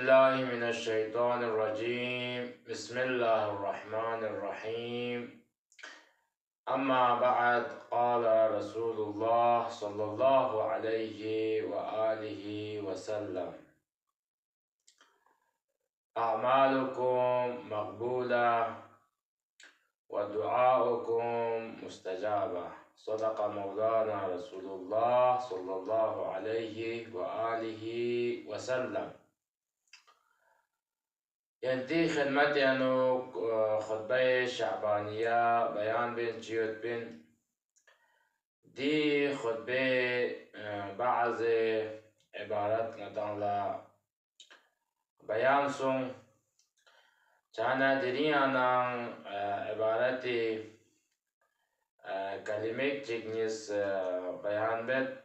बिल्लाहि मिनश शैतानिर रजीम बिस्मिल्लाहिर रहमानिर रहीम अम्मा बअद क़ाल रसूलुल्लाह सल्लल्लाहु अलैहि व आलिहि वसल्लम अअमालुकुम मक़बूला व दुआउकुम मुस्तजाबा सदक़ मौलाना रसूलुल्लाह सल्लल्लाहु अलैहि व आलिहि वसल्लम। यंती खिदमत यानो खुतबा शाबानिया बयान बिन जियत बिन दी खुतबे बाज़ इबारत नताला बयान सुन चाना दिरियाना इबारती कलिमेक चिकनिस बयान बेत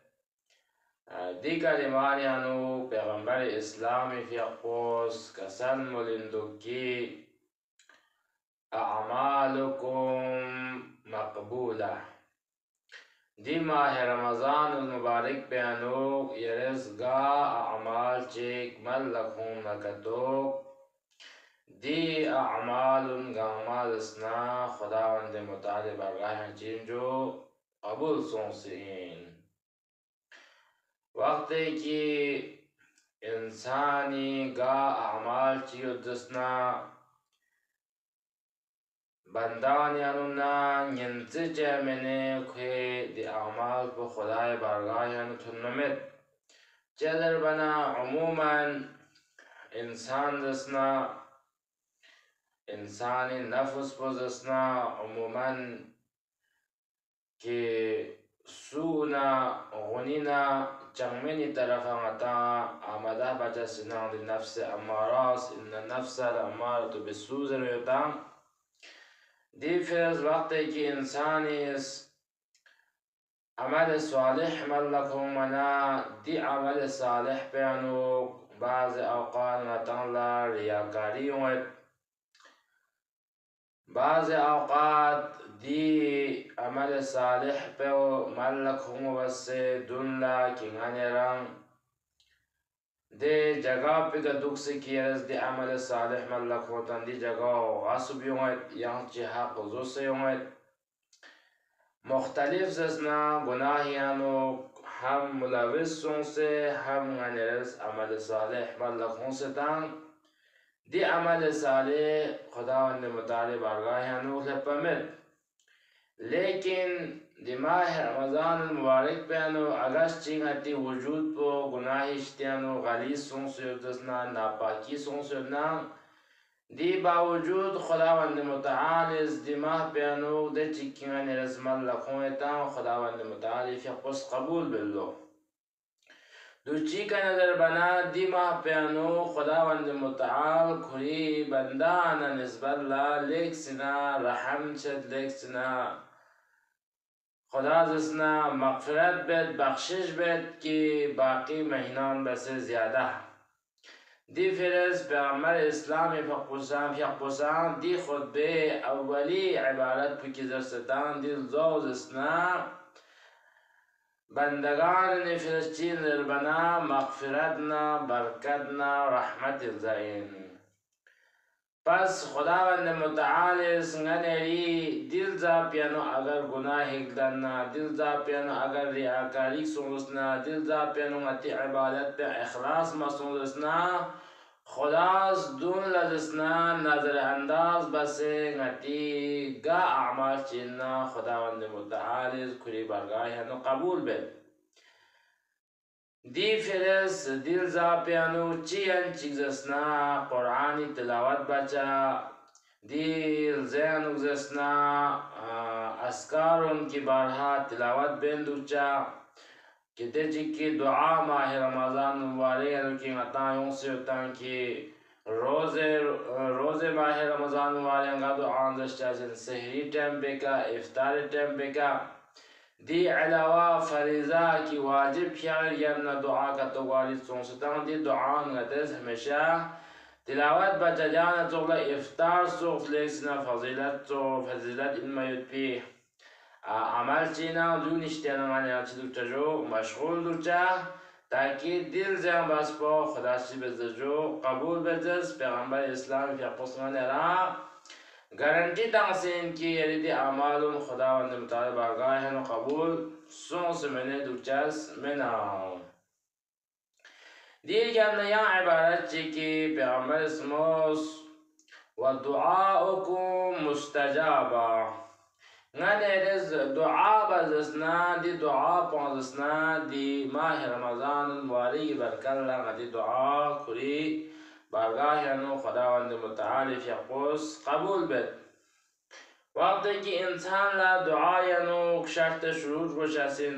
di kalimani anu Peygamber İslami fiyakos kasan mulindukki a'malukum maqbula di mahi Ramazanul Mubarak pe anu yeresga a'mal chik mallakum nakatuk di a'malun gangmal isna khudawand mutali bargahan chinjo qabul sonsin वक्त की इंसानी गा अमाल चियो दसना बंदान यानुना निंचे मैंने खे दि अमाल को खुदाए बारगाह यानु थुन्नमित चदर बना अमूमन इंसान दसना इंसानी नफ्स को दसना अमूमन के सूना गुनीना चंगमेनी तरफ अंगता आमदा बचा सिनांग दी नफ्स अमारास इन नफ्स अमार तो बिसूजन होता दी फिर वक्त की इंसानी इस अमल सालिह मल्लकुम मना दी अमल सालिह पे अनु बाज़ औक़ात नताला रियाकारी होत बाज़ औक़ात दी अमल सालिह पे मल्लकुम वसे दुल्ला किंगाने रंग दे जगह पे का दुख से किया दे अमल सालिह मल्लकुम तंदी जगह गासुब योंगत yang चिहा कुजो से योंगत मुख्तलिफ जसना गुनाहियानो हम मुलविसों से हम गनेरस अमल सालिह मल्लकुम से तांग दी अमल सालिह खुदावंद मुताले बारगाहियानो लपमित लेकिन दिमाग रमज़ान मुबारक पे अनु अगस्त चिंग हती वजूद पो गुनाहिश्तियानो गलीस सों से दसना नापाकी सों से ना दी बावजूद खुदावंद मुताल इस दिमाग पे अनु दे चिकिंगा ने रस्मल लखों एता खुदावंद मुताल फिर कुछ कबूल बिल्लो दूची का नजर बना दिमाग पे अनु खुदावंद मुताल खुरी बंदा न निस्बत ला लेक सिना रहम चद लेक सिना खुदा जिसना मग़फ़िरत बेद बख्शिश बेद की बाकी महीनान बसे ज़्यादा दी फिरस पैगम्बर इस्लाम फ़क़ुसान दी खुतबे अव्वली इबारत की ज़रसतान दिल ज़ौज़ इसना बंदगान ने फिरस्तीन ज़रबना मग़फ़िरतना बरकतना रहमत ज़ाइन पस खुदावंद मुताल संगनेरी दिल जा पियानो अगर गुनाह हिगदना दिल जा पियानो अगर रियाकारी सोचना दिल जा पियानो अति इबादत पे इखलास मसोचना खुदास दून लजसना नजर अंदाज बसे गति गा अमाल चिन्ना खुदावंद मुताल खुरी बारगाह नो कबूल बे दी फिरस दिल जा पियानो चियन चिगजसना कुरानी तिलावत बचा दिल ज़हन उगजसना अस्कार उनकी बारहा तिलावत बेंदुचा किते चिकी दुआ माह रमज़ान मुबारक की अतायों से उतां की रोज़े माह रमज़ान मुबारक का दुआ दस्ता सहरी टाइम बेका इफ्तार टाइम बेका दी अलावा फरीज़ा की वाजिब ख्याल यमना दुआ का तो वालिद सोचता दी दुआ गदस हमेशा तिलावत बचा जाना चोला इफ्तार सोच लेसना फजीलत इल्म युद्धी अमल चीना दून इश्तेना माने अच्छी दुचा जो मशगूल दुचा ताकि दिल जहाँ बस पो खुदा शी बेजो कबूल बेजस पैगंबर इस्लाम फिर पुस्मान रा गारंटी तंगसिन की यदि अमालुन खुदा वंदे मुताबिक बारगाह है न कबूल सोंस मैंने दुचास मैना दिल क्या नया इबारत की पैगंबर इसमोस व दुआउकुम मुस्तजाबा Nganeres dua bazasna di dua pangzasna di mah Ramadan wali barkalla ngadi dua kuri bargah yanu खुदावंद मुताल यक़ुस कबूल बेद वक्त की इंसान ला दुआ यानो शर्त शुरूत गोशासिन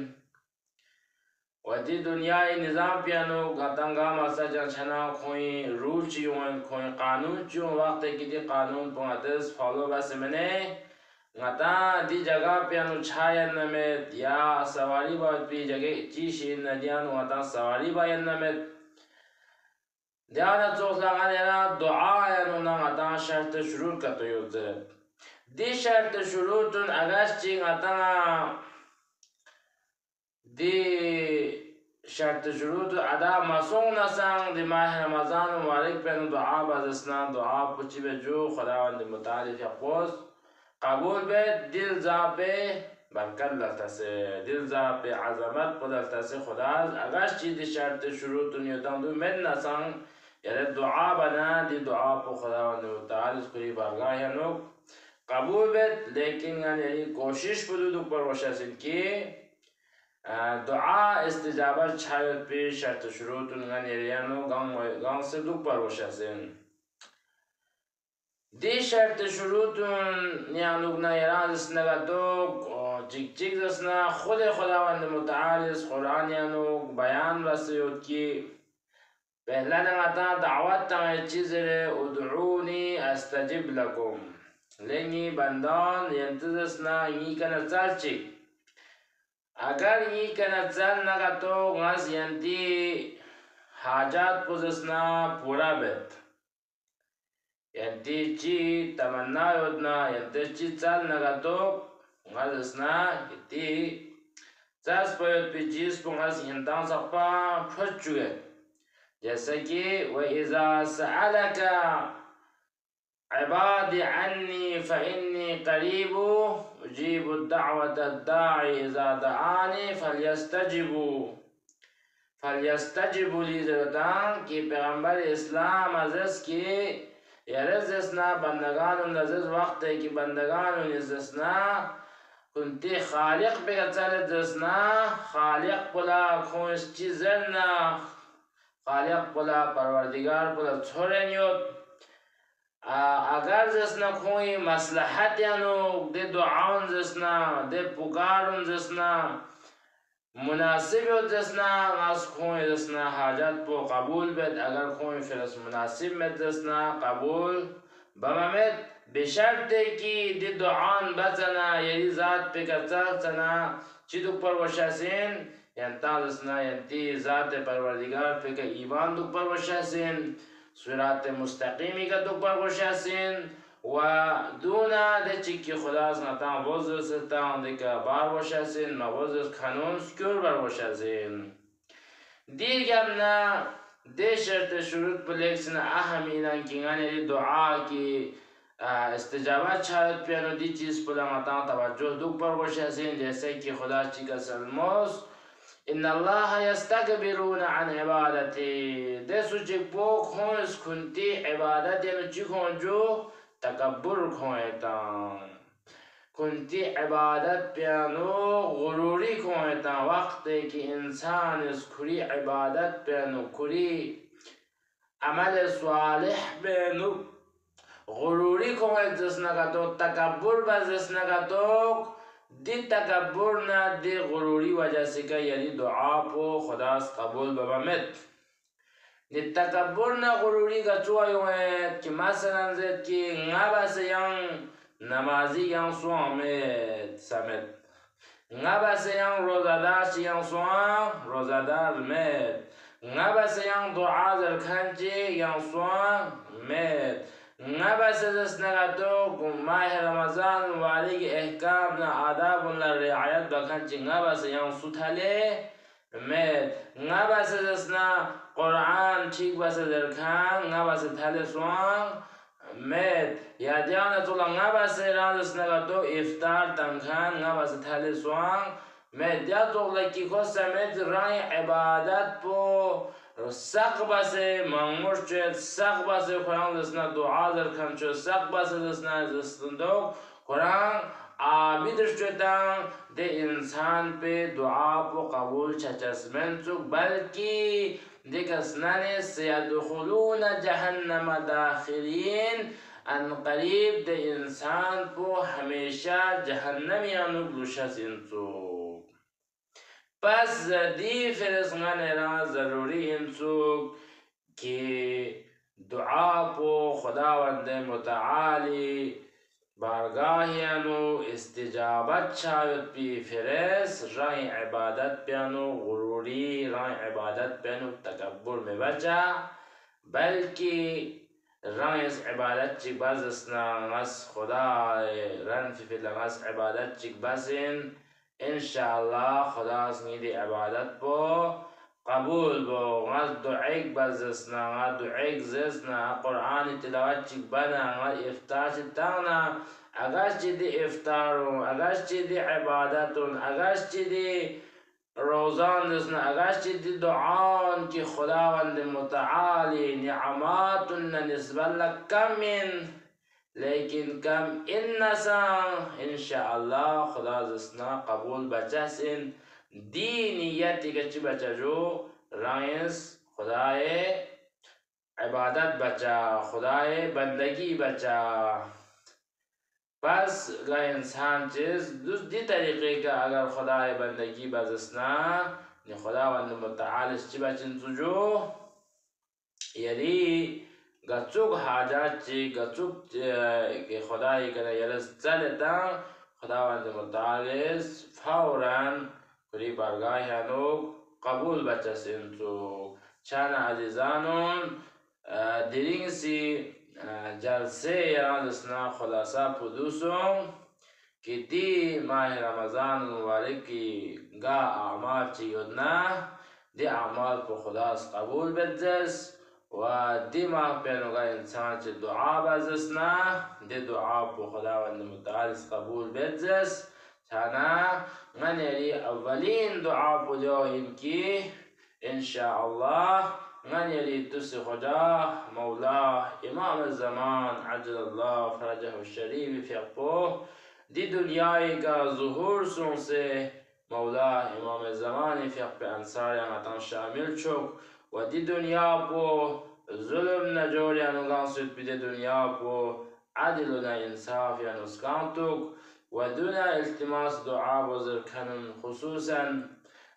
वदी दुनियाई निज़ाम पियानो गतंगा मसा जंचना कोई रूल चियों कोई कानून चियों वक्त की दी कानून पंगतस फॉलो बस मैंने ngata di jaga pianu chayan namet ya sawari ba pi jage chi shin na dian ngata sawari ba yan namet diana chosla ngana dua ya no na ngata shart shurut ka to yuzre di shart shurutun agas chi ngata di shart shurut ada masong na sang di mah ramazan mubarak pianu dua ba zasna dua puchi beju khudawand mutalif yaqus قبول به دل زابه برکت لطسه دل زابه عظمت خدا لطسه خدا اگر چیزی شرط شروط نیوتان دو من نسان یعنی دعا بنا دی دعا پو خدا و نوتعال کری بارگاه نو قبول به لیکن یعنی کوشش بدو پر وشاسین کی دعا استجابت چایت پی شرط شروط یعنی نو گام سے دو پر وشاسین دي شرط شروطون نيانوغنا يرانس نغتوك جيك دسنا خداوند متعال قرآن يانوغ بيان رسيوت کی پہلا نغتا دعوت تنگی چیز رے ادعونی استجب لکم لنگی بندان ینتزسنا یی کنچال چیک اگر یی کنچال نغتوک غز ینتی حاجات پوزسنا پورا بیت yanti chi tamanna yodna yanti chi chal nagato ngasna iti chas poyot pi chis pungas hintang sakpa phachuge जैसे कि وإذا سألك عبادي عني فإني قريب أجيب الدعوة الداعي إذا دعاني فليستجبوا لي زردان कि पैगंबर इस्लाम अज़ीज़ की यरज़ना बंदगान नज़र वक्त है कि बंदगान नज़रना कुंती खालिक पे चल जसना खालिक पुला खोज चीज़रना खालिक पुला परवरदिगार पुला छोड़े नियोत अगर जसना कोई मसलहत यानो दे दुआन जसना दे पुकारन जसना मुनासिब हो जसना आस खोए जसना हाजत पो कबूल बेद अगर खोए फिरस मुनासिब में जसना कबूल बममेद बेशर्त की दि दुआन बचना यही जात पे कचर चना चिदुक पर वशासिन यंता जसना यंती जात परवरदिगार पे का ईमान दुक पर वशासिन सिरात मुस्तकीमी का दुक पर वशासिन و دونا ده چیکی خدا نتان وزر ستان دیگه بار وشازین ما وزر کانون سکور بار وشازین دیگه نه ده شرط شروط بلیکسن اهمینن که غنی دعا کی استجابت شاید پیانو دی چیز پلا نتان توجه دوک بار وشازین جیسے که خدا چیکا سلموس ان الله يستكبرون عن عبادتي ده سوچک پوک هونس کنتی عبادت یعنی چی کنجو تکبر کھوئتا کنتی عبادت پیانو غروری کھوئتا وقت کہ انسان اس کھری عبادت پیانو کھری عمل صالح پیانو غروری کھوئت جسنا تو تکبر با جسنا تو دی تکبر نا دی غروری وجہ سے کہ یعنی دعا پو خدا قبول بمت نتكبرنا غروري كتوا يومت كمثلا زيت كي غابس يان نمازي يان صومت سمت غابس يان روزادار يان صوم روزادار مت غابس يان دعاء الكنجي يان صوم مت غابس دسنغتو ماه رمضان وعليك احكام آداب الرعاية بكنجي غابس يان سوتالي med nga basa dasna Quran chik basa derkan nga basa thale swang med ya diana tula nga basa radasna gato iftar tankan nga basa thale swang med ya tula ki kosa med rai ibadat po sak basa mangmur chet sak basa Quran dasna dua derkan cho sak basa dasna zastundok Quran Abid शुतंग दे इंसान पे दुआ को कबूल चचसमें चुक बल्कि दिकसनाने से यदखुलून जहन्नम दाखिलीन अन करीब दे इंसान को हमेशा जहन्नम यानुगलुशस इंसु पस दी फिरसंगने रा जरूरी इंसु कि दुआ को खुदावंद मुतआली बारगाहियानो इस्तिजाबत शायद पी फिरेस राय इबादत प्यानो गुरूरी राय इबादत प्यानो तकब्बुर में बचा बल्कि राय इबादत चिक बजसना गस खुदा रन फिर लगस इबादत चिक बसिन इंशाअल्लाह खुदा स्नीदी इबादत पो قبول بو غاز دعيك بزسنا غاز دعيك زسنا قرآن تلاوات چك بنا غاز افطار چتانا اگاش چدي افطارون اگاش چدي عبادتون اگاش چدي روزان دسنا اگاش چدي دعان كي خداوند متعالي نعماتنا نسبة لك كم من लेकिन कम इन नसान इंशाअल्लाह खुदा जिसना कबूल बचासिन दी नियत कच्ची बचा जो रायस खुदाए इबादत बचा खुदाए बंदगी बचा बस गा इंसान चीज दूसरी तरीके का अगर खुदाए बंदगी बजसना ने खुदावंद मुतआल बचिन तुझो यदि गचुक हाजात ची गचुक के खुदाई कने यरस चलता खुदावंद मुतआलिस फौरन कुरी बारगाह यानो कबूल बचसिन तो शाना अजीजानोन दिरिंग सी जलसे यादसना खुलासा पुदुसों कि दी माह रमजान मुबारक की गा आमाल ची योजना दी आमाल को खुदास कबूल बजस ودي ما بينو غا انسان چه دعا بزسنا دي دعا بو خداوند متعالس قبول بزس تانا من يلي اولين دعا بو ديوهم كي ان شاء الله من يلي تسي خدا مولاه امام الزمان عجل الله فرجه الشريف في اقبوه دي دنياي کا ظهور سون سے مولاه امام الزمان في اقب انصار مطان شامل چوك ودي دنیا کو ظلم نجور یا نگانسد بیده دنیا کو عدل و انصاف یا نسکانتوک و دون التماس دعا بزر کنن خصوصا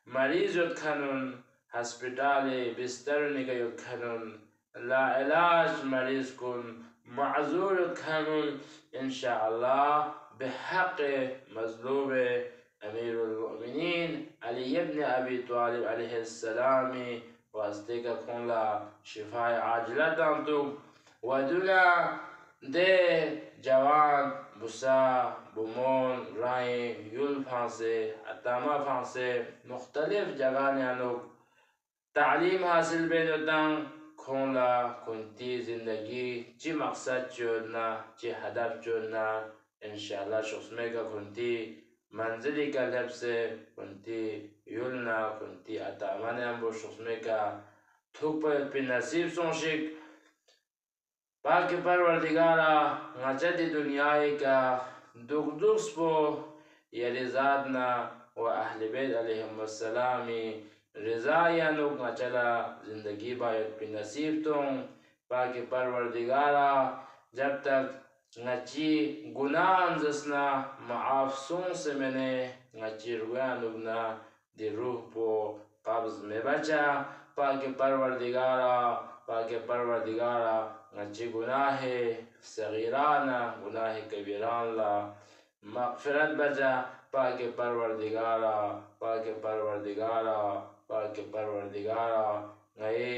مریض ید کنن هسپیتال بستر نگه ید کنن لا علاج مریض کن معذور ید کنن انشاءالله بحق مظلوم امیر المؤمنین علی ابن ابی طالب علیه السلام واسطه کن لا شفای عاجله دانتو ودولا ده جوان بوسا بومون رای یول فانسه اتاما فانسه مختلف جگانیانو تعلیم حاصل بیدودن کن لا کنتی زندگی چی مقصد چودنا چی هدف چودنا انشاءالله شخص میگا کنتی منزلی کا لبسه کنتی یولنا کنتی اتامانی هم با شخصمه که توک باید پی نصیب سونشک باقی پروردگارا نچه دی دنیای که دوک دوکس بو یلی زادنا و اهل بیت علیهم السلامی رضای نوک نچه زندگی باید پی نصیب تون باقی پروردگارا جب تک ngachi gunan zasna maaf sung se mene ngachi ruyan lugna di ruh po qabz me bacha pake parwardigara ngachi gunahe saghirana gunahe kabiran la maghfirat bacha pake parwardigara ngaye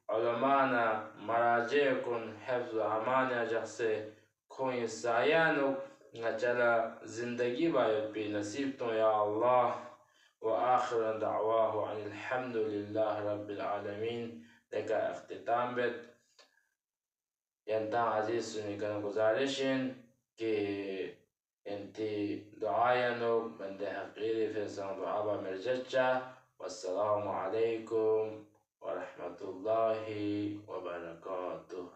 ulamana maraje kun hifz amana jaxse कोई सायानो नचला जिंदगी bio पे नसीब तो या अल्लाह व आखिर दअवाहु अनिल हम्दुलिल्लाहि रब्बिल आलमीन लेका अख्तिताम बेत यंता अजीज सुनिकन गुजारिशन कि इंती दुआयानो बंदे हकीरी फिरसान दुआबा मिर्जच्चा वस्सलामु अलैकुम व रहमतुल्लाहि व बरकातुह।